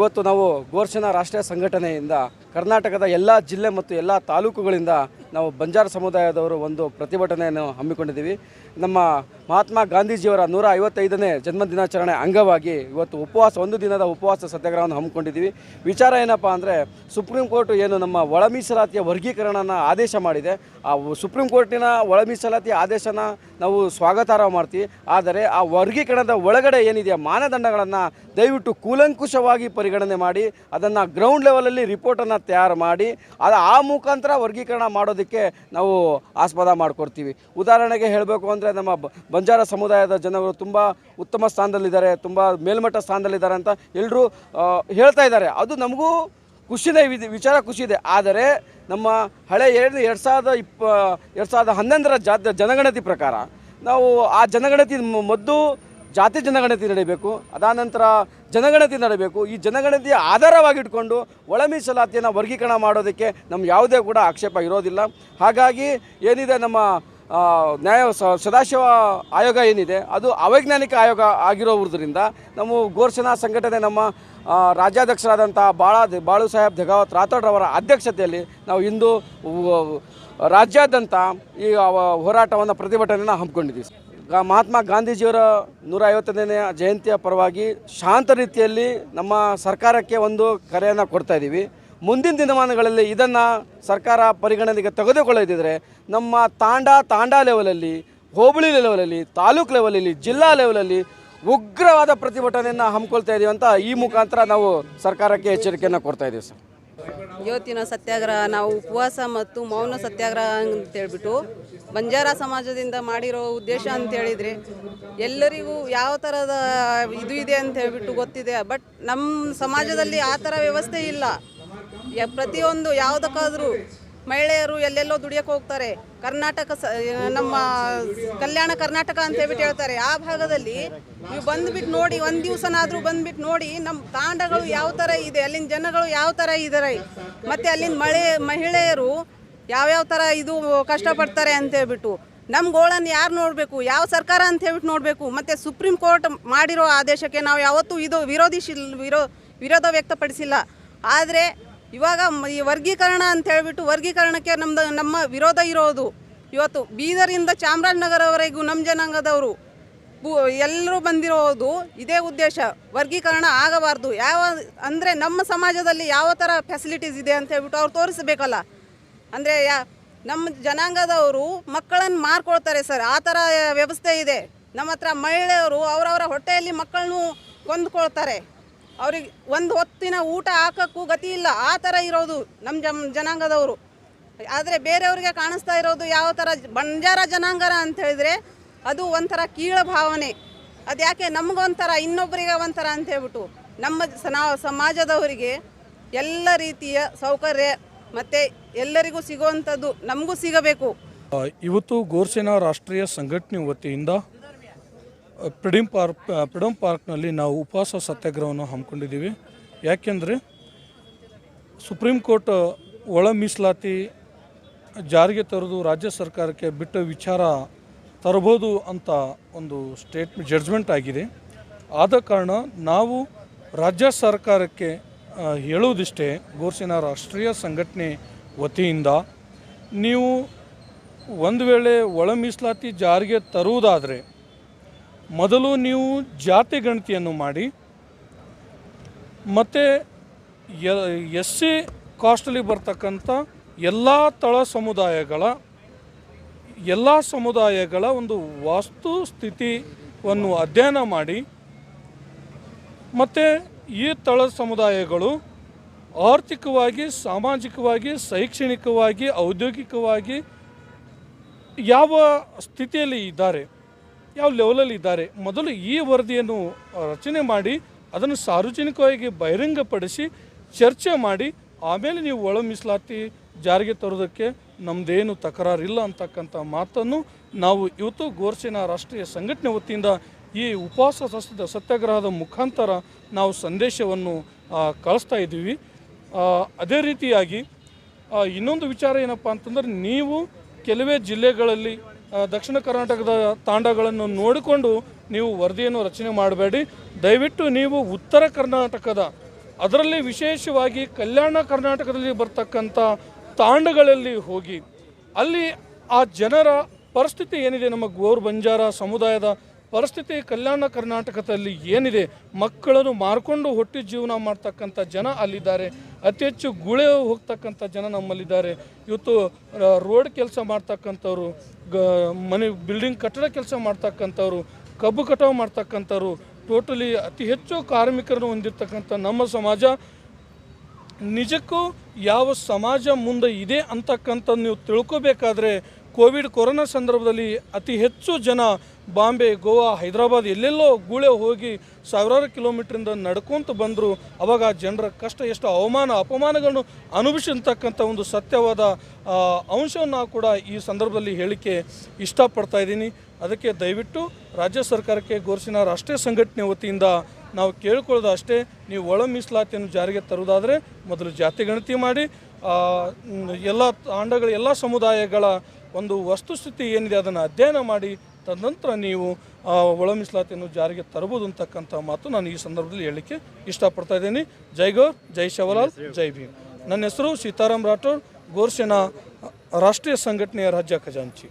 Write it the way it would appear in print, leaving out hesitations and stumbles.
ಇವತ್ತು ನಾವು ಗೋರ್ಷನ ರಾಷ್ಟ್ರೀಯ ಸಂಘಟನೆಯಿಂದ ಕರ್ನಾಟಕದ ಎಲ್ಲ ಜಿಲ್ಲೆ ಮತ್ತು ಎಲ್ಲ ತಾಲೂಕುಗಳಿಂದ ನಾವು ಬಂಜಾರ ಸಮುದಾಯದವರು ಒಂದು ಪ್ರತಿಭಟನೆಯನ್ನು ಹಮ್ಮಿಕೊಂಡಿದ್ದೀವಿ. ನಮ್ಮ ಮಹಾತ್ಮ ಗಾಂಧೀಜಿಯವರ 155ನೇ ಜನ್ಮದಿನಾಚರಣೆ ಅಂಗವಾಗಿ ಇವತ್ತು ಒಂದು ದಿನದ ಉಪವಾಸ ಸತ್ಯಾಗ್ರಹವನ್ನು ಹಮ್ಮಿಕೊಂಡಿದ್ದೀವಿ. ವಿಚಾರ ಏನಪ್ಪ ಅಂದರೆ, ಸುಪ್ರೀಂ ಕೋರ್ಟ್ ಏನು ನಮ್ಮ ಒಳ ಮೀಸಲಾತಿಯ ವರ್ಗೀಕರಣನ ಆದೇಶ ಮಾಡಿದೆ, ಆ ಸುಪ್ರೀಂ ಕೋರ್ಟಿನ ಒಳ ಮೀಸಲಾತಿಯ ಆದೇಶನ ನಾವು ಸ್ವಾಗತಾರ್ಹ ಮಾಡ್ತೀವಿ. ಆದರೆ ಆ ವರ್ಗೀಕರಣದ ಒಳಗಡೆ ಏನಿದೆಯಾ ಮಾನದಂಡಗಳನ್ನು ದಯವಿಟ್ಟು ಕೂಲಂಕುಷವಾಗಿ ಪರಿಗಣನೆ ಮಾಡಿ ಅದನ್ನು ಗ್ರೌಂಡ್ ಲೆವೆಲಲ್ಲಿ ರಿಪೋರ್ಟನ್ನು ತಯಾರು ಮಾಡಿ ಆ ಮುಖಾಂತರ ವರ್ಗೀಕರಣ ಮಾಡೋದಕ್ಕೆ ನಾವು ಆಸ್ಪದ ಮಾಡಿಕೊಡ್ತೀವಿ. ಉದಾಹರಣೆಗೆ ಹೇಳಬೇಕು ಅಂದರೆ, ನಮ್ಮ ಬಂಜಾರ ಸಮುದಾಯದ ಜನರು ತುಂಬ ಉತ್ತಮ ಸ್ಥಾನದಲ್ಲಿದ್ದಾರೆ, ತುಂಬ ಮೇಲ್ಮಟ್ಟ ಸ್ಥಾನದಲ್ಲಿದ್ದಾರೆ ಅಂತ ಎಲ್ಲರೂ ಹೇಳ್ತಾ ಇದ್ದಾರೆ. ಅದು ನಮಗೂ ಖುಷಿನೇ ವಿಚಾರ ಖುಷಿ ಇದೆ. ಆದರೆ ನಮ್ಮ ಹಳೆ 2011ರ ಜನಗಣತಿ ಪ್ರಕಾರ ನಾವು ಆ ಜನಗಣತಿ ಮೊದಲು ಜಾತಿ ಜನಗಣತಿ ನಡೀಬೇಕು, ಅದಾದ ನಂತರ ಜನಗಣತಿ ನಡೀಬೇಕು. ಈ ಜನಗಣತಿಯ ಆಧಾರವಾಗಿಟ್ಕೊಂಡು ಒಳ ಮೀಸಲಾತಿಯನ್ನು ವರ್ಗೀಕರಣ ಮಾಡೋದಕ್ಕೆ ನಮ್ಮ ಯಾವುದೇ ಕೂಡ ಆಕ್ಷೇಪ ಇರೋದಿಲ್ಲ. ಹಾಗಾಗಿ ಏನಿದೆ ನಮ್ಮ ಸದಾಶಿವ ಆಯೋಗ ಏನಿದೆ ಅದು ಅವೈಜ್ಞಾನಿಕ ಆಯೋಗ ಆಗಿರೋದ್ರಿಂದ ನಮ್ಮ ಗೋರ್ಷನಾ ಸಂಘಟನೆ ನಮ್ಮ ರಾಜ್ಯಾಧ್ಯಕ್ಷರಾದಂಥ ಬಾಳು ಸಾಹೇಬ್ ಜಗಾವತ್ ರಾಥೋಡ್ರವರ ಅಧ್ಯಕ್ಷತೆಯಲ್ಲಿ ನಾವು ಇಂದು ರಾಜ್ಯಾದ್ಯಂತ ಈ ಹೋರಾಟವನ್ನು ಪ್ರತಿಭಟನೆಯನ್ನು ಹಮ್ಮಿಕೊಂಡಿದ್ದೀವಿ. ಮಹಾತ್ಮ ಗಾಂಧೀಜಿಯವರ 150ನೇ ಜಯಂತಿಯ ಪರವಾಗಿ ಶಾಂತ ರೀತಿಯಲ್ಲಿ ನಮ್ಮ ಸರ್ಕಾರಕ್ಕೆ ಒಂದು ಕರೆಯನ್ನು ಕೊಡ್ತಾ ಇದ್ದೀವಿ. ಮುಂದಿನ ದಿನಮಾನಗಳಲ್ಲಿ ಇದನ್ನು ಸರ್ಕಾರ ಪರಿಗಣನೆಗೆ ತೆಗೆದುಕೊಳ್ಳದಿದ್ದರೆ ನಮ್ಮ ತಾಂಡಾ ಲೆವೆಲಲ್ಲಿ, ಹೋಬಳಿ ಲೆವೆಲಲ್ಲಿ, ತಾಲೂಕು ಲೆವೆಲಲ್ಲಿ, ಜಿಲ್ಲಾ ಲೆವೆಲಲ್ಲಿ ಉಗ್ರವಾದ ಪ್ರತಿಭಟನೆಯನ್ನು ಹಮ್ಮಿಕೊಳ್ತಾ ಇದ್ದೀವಿ ಅಂತ ಈ ಮುಖಾಂತರ ನಾವು ಸರ್ಕಾರಕ್ಕೆ ಎಚ್ಚರಿಕೆಯನ್ನು ಕೊಡ್ತಾ ಇದ್ದೀವಿ ಸರ್. ಇವತ್ತಿನ ಸತ್ಯಾಗ್ರಹ ನಾವು ಉಪವಾಸ ಮತ್ತು ಮೌನ ಸತ್ಯಾಗ್ರಹ ಅಂತೇಳ್ಬಿಟ್ಟು ಬಂಜಾರ ಸಮಾಜದಿಂದ ಮಾಡಿರೋ ಉದ್ದೇಶ ಅಂತೇಳಿದರೆ, ಎಲ್ಲರಿಗೂ ಯಾವ ಥರದ ಇದು ಇದೆ ಅಂತ ಹೇಳ್ಬಿಟ್ಟು ಗೊತ್ತಿದೆ. ಬಟ್ ನಮ್ಮ ಸಮಾಜದಲ್ಲಿ ಆ ಥರ ವ್ಯವಸ್ಥೆ ಇಲ್ಲ. ಪ್ರತಿಯೊಂದು ಯಾವುದಕ್ಕಾದರೂ ಮಹಿಳೆಯರು ಎಲ್ಲೆಲ್ಲೋ ದುಡಿಯೋಕೆ ಹೋಗ್ತಾರೆ. ನಮ್ಮ ಕಲ್ಯಾಣ ಕರ್ನಾಟಕ ಅಂತ ಹೇಳ್ಬಿಟ್ಟು ಹೇಳ್ತಾರೆ. ಆ ಭಾಗದಲ್ಲಿ ನೀವು ಬಂದುಬಿಟ್ಟು ನೋಡಿ, ಒಂದು ದಿವಸನಾದರೂ ಬಂದುಬಿಟ್ಟು ನೋಡಿ ನಮ್ಮ ತಾಂಡಗಳು ಯಾವ ಥರ ಇದೆ, ಅಲ್ಲಿನ ಜನಗಳು ಯಾವ ಥರ ಇದ್ದಾರೆ, ಮತ್ತು ಅಲ್ಲಿನ ಮಹಿಳೆಯರು ಯಾವ್ಯಾವ ಥರ ಇದು ಕಷ್ಟಪಡ್ತಾರೆ ಅಂತ ಹೇಳ್ಬಿಟ್ಟು ನಮ್ಮ ಗೋಳನ್ನು ಯಾರು ನೋಡಬೇಕು, ಯಾವ ಸರ್ಕಾರ ಅಂತ ಹೇಳ್ಬಿಟ್ಟು ನೋಡಬೇಕು. ಮತ್ತು ಸುಪ್ರೀಂ ಕೋರ್ಟ್ ಮಾಡಿರೋ ಆದೇಶಕ್ಕೆ ನಾವು ಯಾವತ್ತೂ ಇದು ವಿರೋಧ ವ್ಯಕ್ತಪಡಿಸಿಲ್ಲ. ಆದರೆ ಇವಾಗ ಈ ವರ್ಗೀಕರಣ ಅಂತ ಹೇಳ್ಬಿಟ್ಟು ವರ್ಗೀಕರಣಕ್ಕೆ ನಮ್ಮ ವಿರೋಧ ಇರೋದು. ಇವತ್ತು ಬೀದರಿಂದ ಚಾಮರಾಜನಗರವರೆಗೂ ನಮ್ಮ ಜನಾಂಗದವರು ಎಲ್ಲರೂ ಬಂದಿರೋದು ಇದೇ ಉದ್ದೇಶ, ವರ್ಗೀಕರಣ ಆಗಬಾರ್ದು. ಅಂದರೆ ನಮ್ಮ ಸಮಾಜದಲ್ಲಿ ಯಾವ ಥರ ಫೆಸಿಲಿಟೀಸ್ ಇದೆ ಅಂತ ಹೇಳ್ಬಿಟ್ಟು ಅವ್ರು ತೋರಿಸಬೇಕಲ್ಲ. ಅಂದರೆ ನಮ್ಮ ಜನಾಂಗದವರು ಮಕ್ಕಳನ್ನು ಮಾರ್ಕೊಳ್ತಾರೆ ಸರ್, ಆ ಥರ ವ್ಯವಸ್ಥೆ ಇದೆ. ನಮ್ಮ ಹತ್ರ ಮಹಿಳೆಯರು ಅವರವರ ಹೊಟ್ಟೆಯಲ್ಲಿ ಮಕ್ಕಳನ್ನು ಕೊಂದುಕೊಳ್ತಾರೆ. ಅವ್ರಿಗೆ ಒಂದು ಹೊತ್ತಿನ ಊಟ ಹಾಕೋಕ್ಕೂ ಗತಿ ಇಲ್ಲ, ಆ ಥರ ಇರೋದು ನಮ್ಮ ಜನಾಂಗದವರು. ಆದರೆ ಬೇರೆಯವ್ರಿಗೆ ಕಾಣಿಸ್ತಾ ಇರೋದು ಯಾವ ಥರ ಬಂಜಾರ ಜನಾಂಗರ ಅಂತ ಹೇಳಿದರೆ ಅದು ಒಂಥರ ಕೀಳ ಭಾವನೆ. ಅದು ಯಾಕೆ ನಮಗೊಂಥರ ಇನ್ನೊಬ್ಬರಿಗೆ ಒಂಥರ ಅಂತ ಹೇಳ್ಬಿಟ್ಟು ನಮ್ಮ ಸಮಾಜದವರಿಗೆ ಎಲ್ಲ ರೀತಿಯ ಸೌಕರ್ಯ ಮತ್ತು ಎಲ್ಲರಿಗೂ ಸಿಗುವಂಥದ್ದು ನಮಗೂ ಸಿಗಬೇಕು. ಇವತ್ತು ಗೋರ್ಷನಾ ರಾಷ್ಟ್ರೀಯ ಸಂಘಟನೆ ವತಿಯಿಂದ ಫ್ರೀಡಂ ಪಾರ್ಕ್ನಲ್ಲಿ ನಾವು ಉಪವಾಸ ಸತ್ಯಾಗ್ರಹವನ್ನು ಹಮ್ಮಿಕೊಂಡಿದ್ದೀವಿ. ಯಾಕೆಂದರೆ ಸುಪ್ರೀಂ ಕೋರ್ಟ್ ಒಳ ಮೀಸಲಾತಿ ಜಾರಿಗೆ ತರೋದು ರಾಜ್ಯ ಸರ್ಕಾರಕ್ಕೆ ಬಿಟ್ಟ ವಿಚಾರ ತರಬಹುದು ಅಂತ ಒಂದು ಜಡ್ಜ್ಮೆಂಟ್ ಆಗಿದೆ. ಆದ ಕಾರಣ ನಾವು ರಾಜ್ಯ ಸರ್ಕಾರಕ್ಕೆ ಹೇಳುವುದಿಷ್ಟೇ, ಗೋರ್ಷನಾ ರಾಷ್ಟ್ರೀಯ ಸಂಘಟನೆ ವತಿಯಿಂದ ನೀವು ಒಂದು ವೇಳೆ ಒಳ ಮೀಸಲಾತಿ ಜಾರಿಗೆ ತರುವುದಾದರೆ ಮೊದಲು ನೀವು ಜಾತಿ ಗಣತಿಯನ್ನು ಮಾಡಿ, ಮತ್ತು ಎಸ್ ಸಿ ಕಾಸ್ಟಲ್ಲಿ ಬರ್ತಕ್ಕಂಥ ಎಲ್ಲ ತಳ ಸಮುದಾಯಗಳ ಒಂದು ವಾಸ್ತು ಸ್ಥಿತಿಯನ್ನು ಅಧ್ಯಯನ ಮಾಡಿ, ಮತ್ತು ಈ ತಳ ಸಮುದಾಯಗಳು ಆರ್ಥಿಕವಾಗಿ, ಸಾಮಾಜಿಕವಾಗಿ, ಶೈಕ್ಷಣಿಕವಾಗಿ, ಔದ್ಯೋಗಿಕವಾಗಿ ಯಾವ ಸ್ಥಿತಿಯಲ್ಲಿ ಇದ್ದಾರೆ, ಯಾವ ಲೆವೆಲಲ್ಲಿ ಇದ್ದಾರೆ, ಮೊದಲು ಈ ವರದಿಯನ್ನು ರಚನೆ ಮಾಡಿ ಅದನ್ನು ಸಾರ್ವಜನಿಕವಾಗಿ ಬಹಿರಂಗಪಡಿಸಿ ಚರ್ಚೆ ಮಾಡಿ ಆಮೇಲೆ ನೀವು ಒಳ ಮೀಸಲಾತಿ ಜಾರಿಗೆ ತರೋದಕ್ಕೆ ನಮ್ಮದೇನು ತಕರಾರಿಲ್ಲ ಅಂತಕ್ಕಂಥ ಮಾತನ್ನು ನಾವು ಇವತ್ತು ಗೋರ್ಷನಾ ರಾಷ್ಟ್ರೀಯ ಸಂಘಟನೆ ವತಿಯಿಂದ ಈ ಉಪವಾಸ ಸತ್ಯಾಗ್ರಹದ ಮುಖಾಂತರ ನಾವು ಸಂದೇಶವನ್ನು ಕಳಿಸ್ತಾ ಇದ್ದೀವಿ. ಅದೇ ರೀತಿಯಾಗಿ ಇನ್ನೊಂದು ವಿಚಾರ ಏನಪ್ಪ ಅಂತಂದರೆ, ನೀವು ಕೆಲವೇ ಜಿಲ್ಲೆಗಳಲ್ಲಿ ದಕ್ಷಿಣ ಕರ್ನಾಟಕದ ತಾಂಡಗಳನ್ನು ನೋಡಿಕೊಂಡು ನೀವು ವರದಿಯನ್ನು ರಚನೆ ಮಾಡಬೇಡಿ. ದಯವಿಟ್ಟು ನೀವು ಉತ್ತರ ಕರ್ನಾಟಕದ ಅದರಲ್ಲಿ ವಿಶೇಷವಾಗಿ ಕಲ್ಯಾಣ ಕರ್ನಾಟಕದಲ್ಲಿ ಬರ್ತಕ್ಕಂಥ ತಾಂಡಗಳಲ್ಲಿ ಹೋಗಿ ಅಲ್ಲಿ ಆ ಜನರ ಪರಿಸ್ಥಿತಿ ಏನಿದೆ, ನಮ್ಮ ಗೋರ್ ಬಂಜಾರ ಸಮುದಾಯದ ಪರಿಸ್ಥಿತಿ ಕಲ್ಯಾಣ ಕರ್ನಾಟಕದಲ್ಲಿ ಏನಿದೆ, ಮಕ್ಕಳನ್ನು ಮಾರ್ಕೊಂಡು ಹೊಟ್ಟೆ ಜೀವನ ಮಾಡ್ತಕ್ಕಂಥ ಜನ ಅಲ್ಲಿದ್ದಾರೆ. ಅತಿ ಹೆಚ್ಚು ಗುಳೆ ಹೋಗ್ತಕ್ಕಂಥ ಜನ ನಮ್ಮಲ್ಲಿದ್ದಾರೆ. ಇವತ್ತು ರೋಡ್ ಕೆಲಸ ಮಾಡ್ತಕ್ಕಂಥವ್ರು, ಮನೆ ಬಿಲ್ಡಿಂಗ್ ಕಟ್ಟಡ ಕೆಲಸ ಮಾಡ್ತಕ್ಕಂಥವ್ರು, ಕಬ್ಬು ಕಟಾವು ಮಾಡ್ತಕ್ಕಂಥವ್ರು, ಟೋಟಲಿ ಅತಿ ಹೆಚ್ಚು ಕಾರ್ಮಿಕರನ್ನು ಹೊಂದಿರತಕ್ಕಂಥ ನಮ್ಮ ಸಮಾಜ ನಿಜಕ್ಕೂ ಯಾವ ಸಮಾಜ ಮುಂದೆ ಇದೆ ಅಂತಕ್ಕಂಥದ್ದು ನೀವು ತಿಳ್ಕೊಬೇಕಾದ್ರೆ ಕೊರೋನಾ ಸಂದರ್ಭದಲ್ಲಿ ಅತಿ ಹೆಚ್ಚು ಜನ ಬಾಂಬೆ, ಗೋವಾ, ಹೈದರಾಬಾದ್ ಎಲ್ಲೆಲ್ಲೋ ಗೂಳೆ ಹೋಗಿ ಸಾವಿರಾರು ಕಿಲೋಮೀಟ್ರಿಂದ ನಡ್ಕೊಂತ ಬಂದರು. ಅವಾಗ ಜನರ ಕಷ್ಟ, ಎಷ್ಟು ಅಪಮಾನಗಳನ್ನು ಅನುಭವಿಸಿರ್ತಕ್ಕಂಥ ಒಂದು ಸತ್ಯವಾದ ಅಂಶವನ್ನು ಕೂಡ ಈ ಸಂದರ್ಭದಲ್ಲಿ ಹೇಳಿಕೆ ಇಷ್ಟಪಡ್ತಾ ಇದ್ದೀನಿ. ಅದಕ್ಕೆ ದಯವಿಟ್ಟು ರಾಜ್ಯ ಸರ್ಕಾರಕ್ಕೆ ಗೋರ್ಸಿನ ರಾಷ್ಟ್ರೀಯ ಸಂಘಟನೆ ವತಿಯಿಂದ ನಾವು ಕೇಳ್ಕೊಳ್ಳೋದು ಅಷ್ಟೇ, ನೀವು ಒಳ ಮೀಸಲಾತಿಯನ್ನು ಜಾರಿಗೆ ತರುವುದಾದರೆ ಮೊದಲು ಜಾತಿ ಗಣತಿ ಮಾಡಿ, ಎಲ್ಲ ತಾಂಡಗಳ ಎಲ್ಲ ಸಮುದಾಯಗಳ ಒಂದು ವಸ್ತುಸ್ಥಿತಿ ಏನಿದೆ ಅದನ್ನು ಅಧ್ಯಯನ ಮಾಡಿ, ತದನಂತರ ನೀವು ಒಳ ಮೀಸಲಾತಿಯನ್ನು ಜಾರಿಗೆ ತರಬಹುದು ಅಂತಕ್ಕಂಥ ಮಾತು ನಾನು ಈ ಸಂದರ್ಭದಲ್ಲಿ ಹೇಳಲಿಕ್ಕೆ ಇಷ್ಟಪಡ್ತಾ ಇದ್ದೀನಿ. ಜೈ ಗೌರ್, ಜೈ ಶಿವಲಾಲ್, ಜೈ ಭೀಮ್. ನನ್ನ ಹೆಸರು ಸೀತಾರಾಮ್ ರಾಠೋಡ್, ಗೋರ್ಸೇನಾ ರಾಷ್ಟ್ರೀಯ ಸಂಘಟನೆಯ ರಾಜ್ಯ ಖಜಾಂಚಿ.